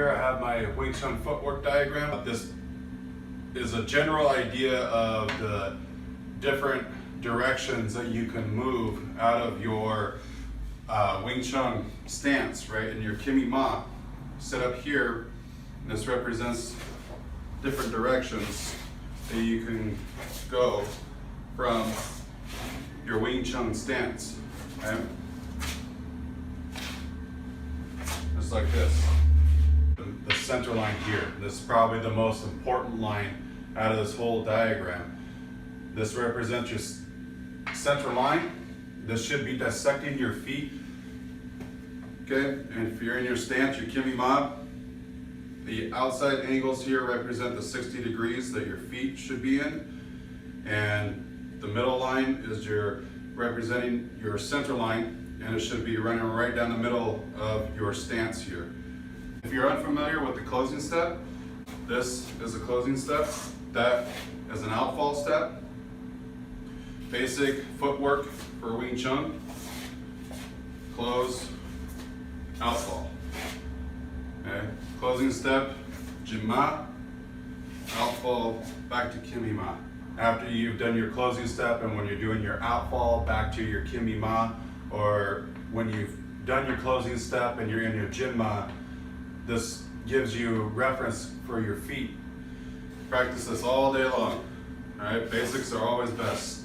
Here I have my Wing Chun footwork diagram. This is a general idea of the different directions that you can move out of your Wing Chun stance, right? In your Kimi Ma, set up here, this represents different directions that you can go from your Wing Chun stance, okay? Just like this. The center line here. This is probably the most important line out of this whole diagram. This represents your center line. This should be dissecting your feet. Okay, and if you're in your stance, your Kimi Ma, the outside angles here represent the 60 degrees that your feet should be in. And the middle line is representing your center line, and it should be running right down the middle of your stance here. If you're unfamiliar with the closing step, this is a closing step. That is an outfall step. Basic footwork for Wing Chun. Close, outfall. Okay. Closing step, Jin Ma, outfall, back to Kimi Ma. After you've done your closing step and when you're doing your outfall, back to your Kimi Ma, or when you've done your closing step and you're in your Jin Ma, this gives you reference for your feet. Practice this all day long. All right, basics are always best.